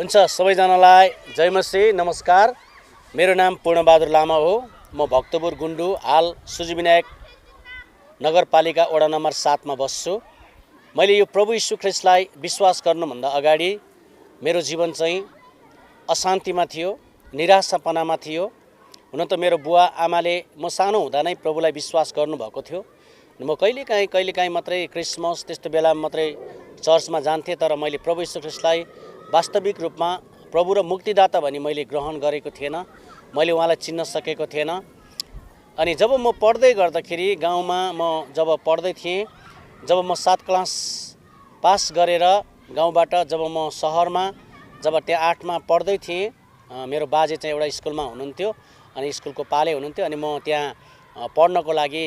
हुन्छ सबैजनालाई जय मसी नमस्कार। मेरो नाम पूर्णबहादुर लामा हो। म भक्तपुर गुन्डु हाल सूर्यविनायक नगरपालिका वडा नम्बर 7 मा बस्छु। मैले यो प्रभु यीशु ख्रीष्टलाई विश्वास गर्नुभन्दा अगाडि मेरो जीवन चाहिँ अशान्तिमा थियो, निराशापनामा थियो। हुन त मेरो बुवा आमाले म सानो हुँदा नै प्रभुलाई विश्वास गर्नुभएको थियो। म कहिलेकाहीँ मात्रै क्रिसमस त्यस्तो बेलामा मात्रै चर्चमा जान्थेँ, तर मैले प्रभु यीशु ख्रीष्टलाई वास्तविक रूपमा प्रभु र मुक्तिदाता भनी मैले ग्रहण गरेको थिएन। मैले उहाँलाई चिन्न सकेको थिएन। अनि जब म पढ्दै गर्दाखेरि गाउँमा म जब पढ्दै थिएँ, जब म 7 क्लास पास गरेर गाउँबाट जब म सहरमा जब त्यहाँ 8 मा पढ्दै थिएँ, मेरो बाजे चाहिँ एउटा स्कुलमा हुनुहुन्थ्यो अनि स्कुलको पाले हुनुहुन्थ्यो। अनि म त्यहाँ पढ्नको लागि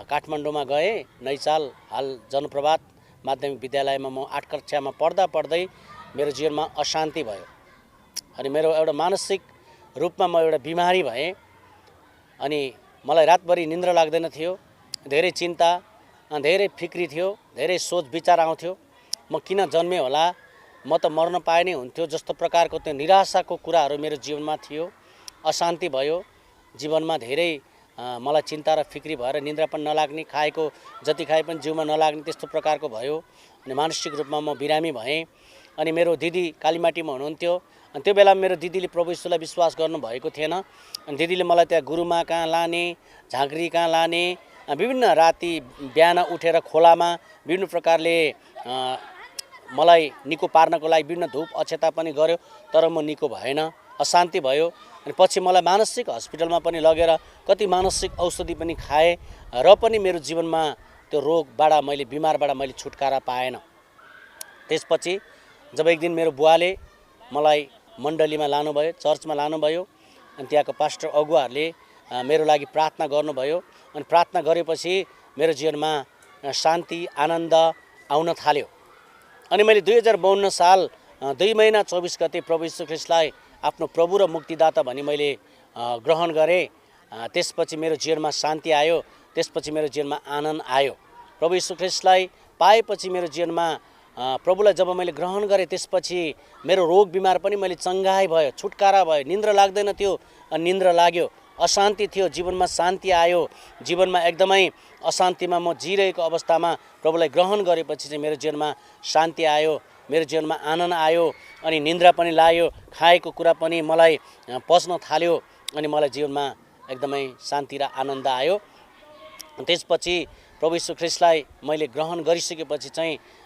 काठमाडौँमा गएँ। नैचाल हाल जनप्रभात माध्यमिक विद्यालयमा म 8 कक्षामा पढ्दै मेरो जीवनमा अशान्ति भयो। अनि मेरो एउटा मानसिक रूपमा म एउटा बिमारी भएँ। अनि मलाई रातभरि निन्द्रा लाग्दैन थियो, धेरै चिन्ता, धेरै फिक्री थियो, धेरै सोच विचार आउँथ्यो। म किन जन्मेँ होला, म त मर्न पाए नै हुन्थ्यो जस्तो प्रकारको त्यो निराशाको कुराहरू मेरो जीवनमा थियो। अशान्ति भयो जीवनमा, धेरै मलाई चिन्ता र फिक्री भएर निन्द्रा पनि नलाग्ने, खाएको जति खाए पनि जिउमा नलाग्ने त्यस्तो प्रकारको भयो। अनि मानसिक रूपमा म बिरामी भएँ। अनि मेरो दिदी कालीमाटीमा हुनुहुन्थ्यो। अनि त्यो बेला मेरो दिदीले प्रभु यीशुलाई विश्वास गर्नुभएको थिएन। अनि दिदीले मलाई त्यहाँ गुरुमा कहाँ लाने, झाँक्री कहाँ लाने, विभिन्न राति बिहान उठेर खोलामा विभिन्न प्रकारले मलाई निको पार्नको लागि विभिन्न धूप अक्षता पनि गर्यो, तर म निको भएन, अशान्ति भयो। अनि पछि मलाई मानसिक हस्पिटलमा पनि लगेर कति मानसिक औषधि पनि खाएँ, र पनि मेरो जीवनमा त्यो रोगबाट बिमारबाट मैले छुटकारा पाएन। त्यसपछि जब एक दिन मेरो बुवाले मलाई मण्डलीमा लानुभयो, चर्चमा लानुभयो। अनि त्यहाँको पास्टर अगुवाहरूले मेरो लागि प्रार्थना गर्नुभयो। अनि प्रार्थना गरेपछि मेरो जीवनमा शान्ति आनन्द आउन थाल्यो। अनि मैले 2052 साल 2 महिना 24 गते प्रभु यीशु ख्रीष्टलाई आफ्नो प्रभु र मुक्तिदाता भनी मैले ग्रहण गरेँ। त्यसपछि मेरो जीवनमा शान्ति आयो, त्यसपछि मेरो जीवनमा आनन्द आयो। प्रभु यीशु ख्रीष्टलाई पाएपछि मेरो जीवनमा प्रभुलाई जब मैले ग्रहण गरेँ, त्यसपछि मेरो रोग बिमार पनि मैले चङ्गाई भयो, छुटकारा भयो, निन्द्रा लाग्दैन थियो अनि निन्द्रा लाग्यो, अशान्ति थियो जीवनमा शान्ति आयो। जीवनमा एकदमै अशान्तिमा म जिरहेको अवस्थामा प्रभुलाई ग्रहण गरेपछि चाहिँ मेरो जीवनमा शान्ति आयो, मेरो जीवनमा आनन्द आयो। अनि निन्द्रा पनि लाग्यो, खाएको कुरा पनि मलाई पच्न थाल्यो। अनि मलाई जीवनमा एकदमै शान्ति र आनन्द आयो। त्यसपछि प्रभु यीशु ख्रीष्टलाई मैले ग्रहण गरिसकेपछि चाहिँ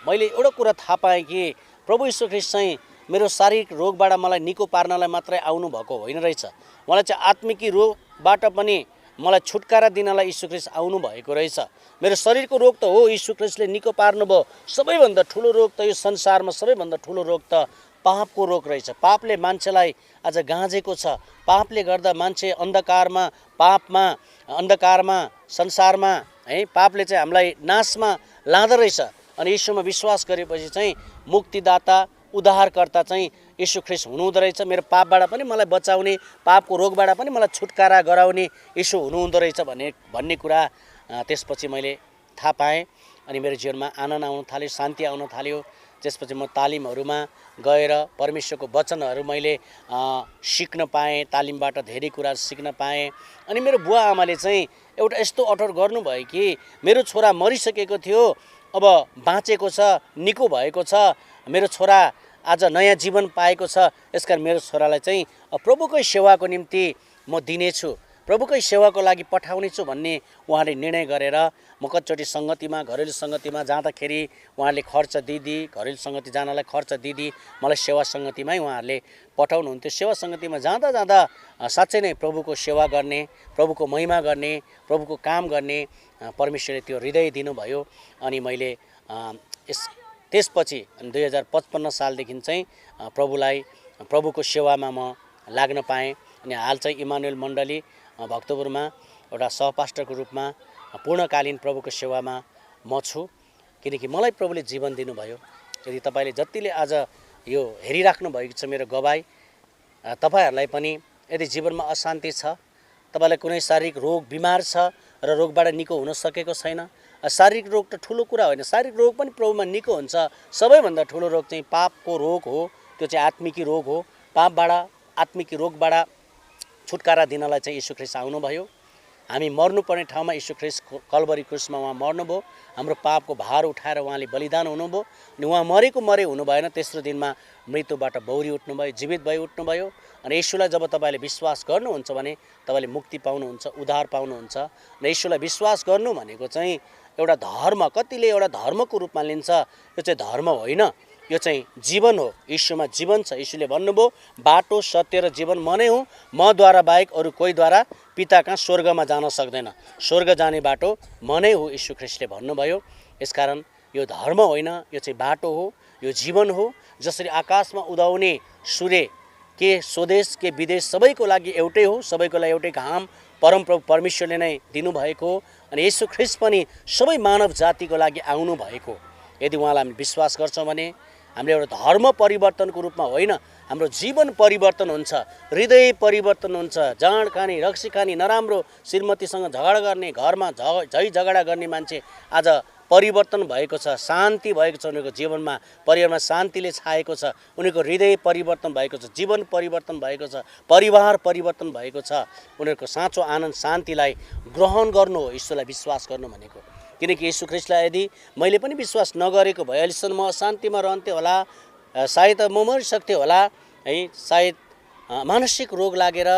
मैले एउटा कुरा थाहा पाएँ कि प्रभु यीशु ख्रीष्ट चाहिँ मेरो शारीरिक रोगबाट मलाई निको पार्नलाई मात्रै आउनु भएको होइन रहेछ। मलाई चाहिँ आत्मिकी रोगबाट पनि मलाई छुटकारा दिनलाई यीशु ख्रीष्ट आउनु भएको रहेछ। मेरो शरीरको रोग त हो यीशु ख्रीष्टले निको पार्नुभयो। सबैभन्दा ठुलो रोग त यो संसारमा सबैभन्दा ठुलो रोग त पापको रोग रहेछ। पापले मान्छेलाई आज गाँजेको छ। पापले गर्दा मान्छे अन्धकारमा, पापमा, अन्धकारमा, संसारमा है पापले चाहिँ हामीलाई नाशमा लाँदो रहेछ। अनि यीशुमा विश्वास गरेपछि चाहिँ मुक्तिदाता उद्धारकर्ता चाहिँ यीशु ख्रीष्ट हुनुहुँदो रहेछ। मेरो पापबाट पनि मलाई बचाउने, पापको रोगबाट पनि मलाई छुटकारा गराउने यीशु हुनुहुँदो रहेछ भन्ने कुरा त्यसपछि मैले थाहा पाएँ। अनि मेरो जीवनमा आनन्द आउन थाल्यो, शान्ति आउन थाल्यो। त्यसपछि म तालिमहरूमा गएर परमेश्वरको वचनहरू मैले सिक्न पाएँ, तालिमबाट धेरै कुरा सिक्न पाएँ। अनि मेरो बुवा आमाले चाहिँ एउटा यस्तो अठोट गर्नुभयो कि मेरो छोरा मरिसकेको थियो, अब बाँचेको छ, निको भएको छ, मेरो छोरा आज नयाँ जीवन पाएको छ, यसकारण मेरो छोरालाई चाहिँ प्रभुकै सेवाको निम्ति म दिनेछु, प्रभुकै सेवाको लागि पठाउने छु भन्ने उहाँले निर्णय गरेर म कतिचोटि सङ्गतिमा, घरेलु सङ्गतिमा जाँदाखेरि उहाँले खर्च दिदी, घरेलु सङ्गति जानलाई खर्च दिदी, मलाई सेवा सङ्गतिमै उहाँहरूले पठाउनुहुन्थ्यो। सेवा सङ्गतिमा जाँदा साँच्चै नै प्रभुको सेवा गर्ने, प्रभुको महिमा गर्ने, प्रभुको काम गर्ने परमेश्वरले त्यो हृदय दिनुभयो। अनि मैले त्यसपछि 2055 सालदेखि चाहिँ प्रभुको सेवामा म लाग्न पाएँ। अनि हाल चाहिँ इमानुएल मण्डली भक्तपुरमा एउटा सहपास्टरको रूपमा पूर्णकालीन प्रभुको सेवामा म छु। किनकि मलाई प्रभुले जीवन दिनुभयो। यदि तपाईँले जतिले आज यो हेरिराख्नु भएको छ मेरो गवाई, तपाईँहरूलाई पनि यदि जीवनमा अशान्ति छ, तपाईँलाई कुनै शारीरिक रोग बिमार छ र रोगबाट निको हुन सकेको छैन, शारीरिक रोग त ठुलो कुरा होइन, शारीरिक रोग पनि प्रभुमा निको हुन्छ। सबैभन्दा ठुलो रोग चाहिँ पापको रोग हो, त्यो चाहिँ आत्मिकी रोग हो। पापबाट आत्मिकी रोगबाट छुटकारा दिनलाई चाहिँ यीशु ख्रीष्ट आउनुभयो। हामी मर्नुपर्ने ठाउँमा यीशु ख्रीष्ट कल्भरी क्रुसमा उहाँ मर्नुभयो। हाम्रो पापको भार उठाएर उहाँले बलिदान हुनुभयो अनि उहाँ मरेको मरे हुनु भएन, तेस्रो दिनमा मृत्युबाट बौरी उठ्नुभयो, जीवित भई उठ्नुभयो। अनि यीशुलाई जब तपाईँले विश्वास गर्नुहुन्छ भने तपाईँले मुक्ति पाउनुहुन्छ, उद्धार पाउनुहुन्छ। र यीशुलाई विश्वास गर्नु भनेको चाहिँ एउटा धर्म, कतिले एउटा धर्मको रूपमा लिन्छ, यो चाहिँ धर्म होइन, यो चाहिँ जीवन हो। यीशुमा जीवन छ। यीशुले भन्नुभयो बाटो सत्य र जीवन म नै हुँ, मद्वारा बाहेक अरू कोहीद्वारा पिता कहाँ स्वर्गमा जान सक्दैन, स्वर्ग जाने बाटो म नै हो, यीशु ख्रीष्टले भन्नुभयो। यसकारण यो धर्म होइन, यो चाहिँ बाटो हो, यो जीवन हो। जसरी आकाशमा उदाउने सूर्य के स्वदेश के विदेश सबैको लागि एउटै हो, सबैको लागि एउटै घाम परमप्रभु परमेश्वरले नै दिनुभएको हो। अनि यीशु ख्रीष्ट पनि सबै मानव जातिको लागि आउनु भएको। यदि उहाँलाई हामी विश्वास गर्छौँ भने हामीले एउटा धर्म परिवर्तनको रूपमा होइन, हाम्रो जीवन परिवर्तन हुन्छ, हृदय परिवर्तन हुन्छ। जाँड खाने, रक्सी खाने, नराम्रो श्रीमतीसँग झगडा गर्ने, घरमा झै झगडा गर्ने मान्छे आज परिवर्तन भएको छ, शान्ति भएको छ उनीहरूको जीवनमा, परिवारमा शान्तिले छाएको छ, उनीहरूको हृदय परिवर्तन भएको छ, जीवन परिवर्तन भएको छ, परिवार परिवर्तन भएको छ। उनीहरूको साँचो आनन्द शान्तिलाई ग्रहण गर्नु हो यीशुलाई विश्वास गर्नु भनेको। किनकि यीशु ख्रीष्टलाई यदि मैले पनि विश्वास नगरेको भए अहिलेसम्म म अशान्तिमा रहन्थेँ होला, सायद म मरिसक्थेँ होला है, सायद मानसिक रोग लागेर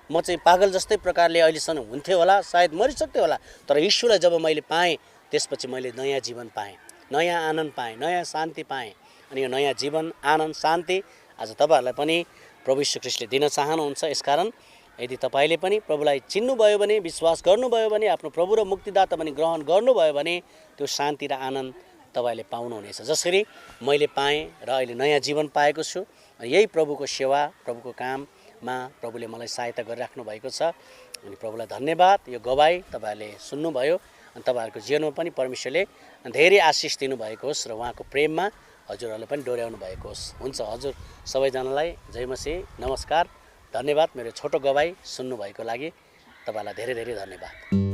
म चाहिँ पागल जस्तै प्रकारले अहिलेसम्म हुन्थेँ होला, सायद मरिसक्थेँ होला। तर यीशुलाई जब मैले पाएँ त्यसपछि मैले नयाँ जीवन पाएँ, नयाँ आनन्द पाएँ, नयाँ शान्ति पाएँ। अनि यो नयाँ जीवन, आनन्द, शान्ति आज तपाईँहरूलाई पनि प्रभु यीशु ख्रीष्टले दिन चाहनुहुन्छ। यसकारण यदि तपाईँले पनि प्रभुलाई चिन्नुभयो भने, विश्वास गर्नुभयो भने, आफ्नो प्रभु र मुक्तिदाता पनि ग्रहण गर्नुभयो भने त्यो शान्ति र आनन्द तपाईँले पाउनुहुनेछ। जसरी मैले पाएँ र अहिले नयाँ जीवन पाएको छु। यही प्रभुको सेवा, प्रभुको काममा प्रभुले मलाई सहायता गरिराख्नु भएको छ। अनि प्रभुलाई धन्यवाद। यो गवाई तपाईँहरूले सुन्नुभयो अनि तपाईँहरूको जीवनमा पनि परमेश्वरले धेरै आशिष दिनुभएको होस् र उहाँको प्रेममा हजुरहरूले पनि डोर्याउनु भएको होस्। हुन्छ, हजुर सबैजनालाई जय मसीह, नमस्कार, धन्यवाद। मेरो छोटो गवाई सुन्नुभएको लागि तपाईँलाई धेरै धेरै धन्यवाद।